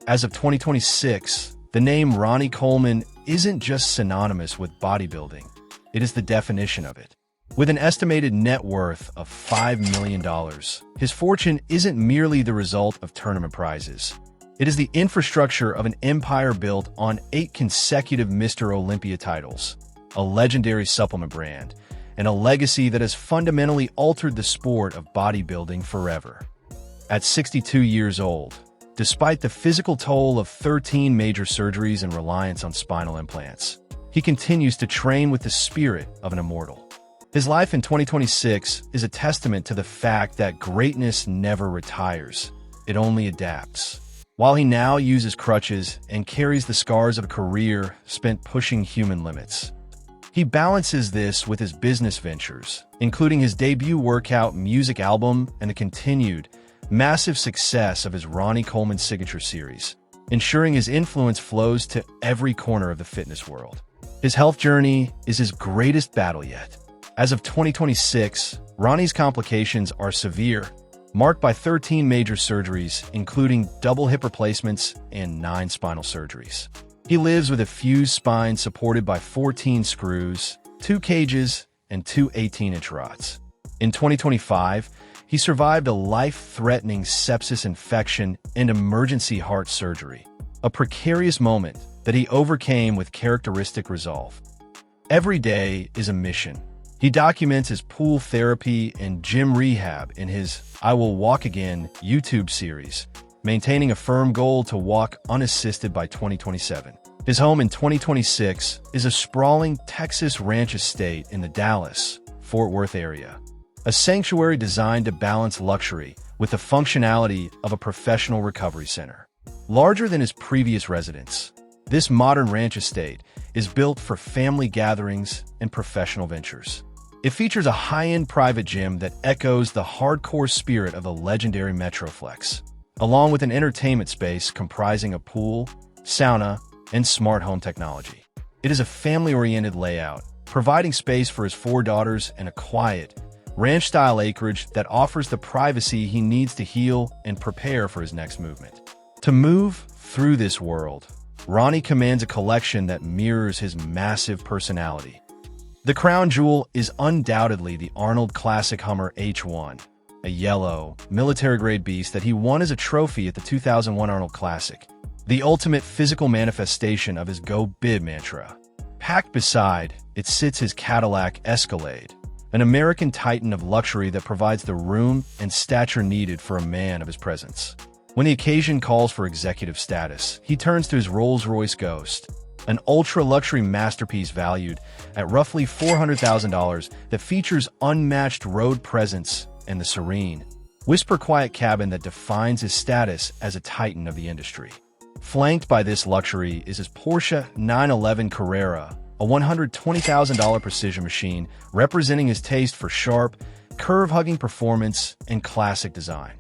As of 2026, the name Ronnie Coleman isn't just synonymous with bodybuilding, it is the definition of it. With an estimated net worth of $5 million, his fortune isn't merely the result of tournament prizes. It is the infrastructure of an empire built on 8 consecutive Mr. Olympia titles, a legendary supplement brand, and a legacy that has fundamentally altered the sport of bodybuilding forever. At 62 years old, despite the physical toll of 13 major surgeries and reliance on spinal implants, he continues to train with the spirit of an immortal. His life in 2026 is a testament to the fact that greatness never retires, it only adapts. While he now uses crutches and carries the scars of a career spent pushing human limits, he balances this with his business ventures, including his debut workout music album and the continued, massive success of his Ronnie Coleman Signature Series, ensuring his influence flows to every corner of the fitness world. His health journey is his greatest battle yet. As of 2026, Ronnie's complications are severe, marked by 13 major surgeries, including double hip replacements and 9 spinal surgeries. He lives with a fused spine supported by 14 screws, 2 cages, and 2 18-inch rods. In 2025, he survived a life-threatening sepsis infection and emergency heart surgery, a precarious moment that he overcame with characteristic resolve. Every day is a mission. He documents his pool therapy and gym rehab in his I Will Walk Again YouTube series, maintaining a firm goal to walk unassisted by 2027. His home in 2026 is a sprawling Texas ranch estate in the Dallas-Fort Worth area, a sanctuary designed to balance luxury with the functionality of a professional recovery center. Larger than his previous residence, this modern ranch estate is built for family gatherings and professional ventures. It features a high-end private gym that echoes the hardcore spirit of the legendary Metroflex, along with an entertainment space comprising a pool, sauna, and smart home technology. It is a family-oriented layout, providing space for his 4 daughters and a quiet, ranch-style acreage that offers the privacy he needs to heal and prepare for his next movement. To move through this world, Ronnie commands a collection that mirrors his massive personality. The crown jewel is undoubtedly the Arnold Classic Hummer H1, a yellow, military-grade beast that he won as a trophy at the 2001 Arnold Classic, the ultimate physical manifestation of his Go Big mantra. Packed beside it sits his Cadillac Escalade, an American titan of luxury that provides the room and stature needed for a man of his presence. When the occasion calls for executive status, he turns to his Rolls-Royce Ghost, an ultra-luxury masterpiece valued at roughly $400,000 that features unmatched road presence and the serene, whisper-quiet cabin that defines his status as a titan of the industry. Flanked by this luxury is his Porsche 911 Carrera, a $120,000 precision machine representing his taste for sharp, curve-hugging performance and classic design.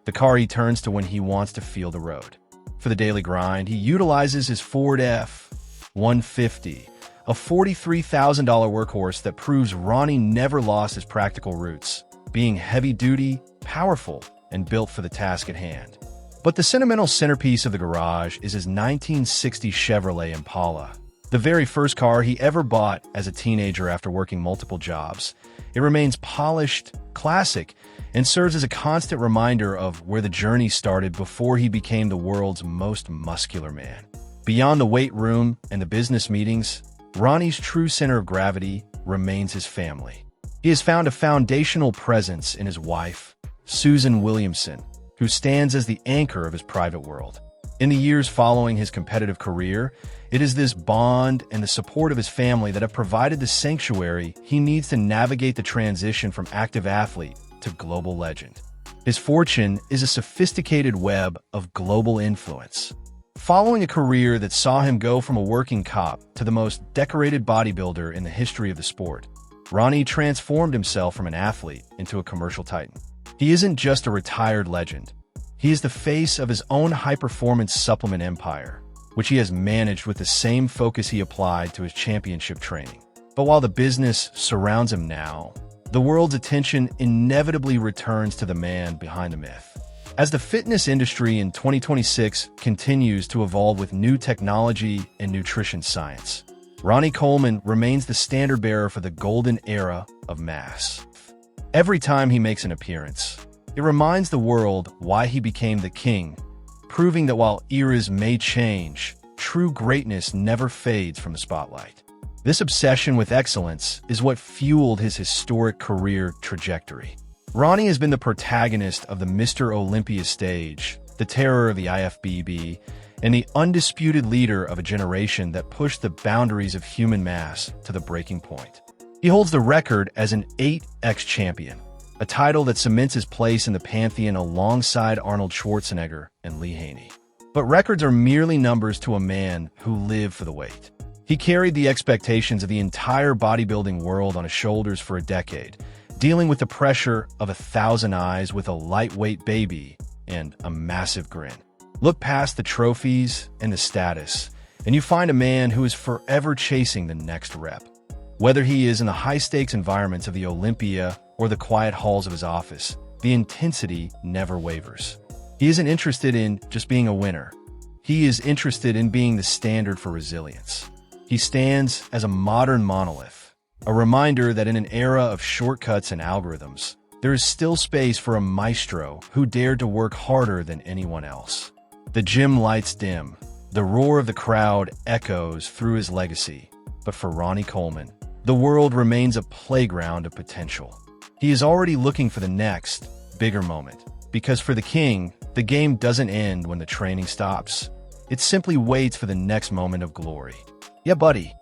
The car he turns to when he wants to feel the road. For the daily grind, he utilizes his Ford F-150, a $43,000 workhorse that proves Ronnie never lost his practical roots, being heavy-duty, powerful, and built for the task at hand. But the sentimental centerpiece of the garage is his 1960 Chevrolet Impala, the very first car he ever bought as a teenager after working multiple jobs. It remains polished, classic, and serves as a constant reminder of where the journey started before he became the world's most muscular man. Beyond the weight room and the business meetings, Ronnie's true center of gravity remains his family. He has found a foundational presence in his wife, Susan Williamson, who stands as the anchor of his private world. In the years following his competitive career, it is this bond and the support of his family that have provided the sanctuary he needs to navigate the transition from active athlete to global legend. His fortune is a sophisticated web of global influence. Following a career that saw him go from a working cop to the most decorated bodybuilder in the history of the sport, Ronnie transformed himself from an athlete into a commercial titan. He isn't just a retired legend. He is the face of his own high-performance supplement empire, which he has managed with the same focus he applied to his championship training. But while the business surrounds him now, the world's attention inevitably returns to the man behind the myth. As the fitness industry in 2026 continues to evolve with new technology and nutrition science, Ronnie Coleman remains the standard-bearer for the golden era of mass. Every time he makes an appearance, it reminds the world why he became the king, proving that while eras may change, true greatness never fades from the spotlight. This obsession with excellence is what fueled his historic career trajectory. Ronnie has been the protagonist of the Mr. Olympia stage, the terror of the IFBB, and the undisputed leader of a generation that pushed the boundaries of human mass to the breaking point. He holds the record as an 8x champion, a title that cements his place in the pantheon alongside Arnold Schwarzenegger and Lee Haney. But records are merely numbers to a man who lived for the weight. He carried the expectations of the entire bodybuilding world on his shoulders for a decade, dealing with the pressure of 1,000 eyes with a lightweight baby and a massive grin. Look past the trophies and the status, and you find a man who is forever chasing the next rep. Whether he is in the high-stakes environments of the Olympia or the quiet halls of his office, the intensity never wavers. He isn't interested in just being a winner. He is interested in being the standard for resilience. He stands as a modern monolith, a reminder that in an era of shortcuts and algorithms, there is still space for a maestro who dared to work harder than anyone else. The gym lights dim. The roar of the crowd echoes through his legacy. But for Ronnie Coleman, the world remains a playground of potential. He is already looking for the next, bigger moment. Because for the king, the game doesn't end when the training stops. It simply waits for the next moment of glory. Yeah, buddy.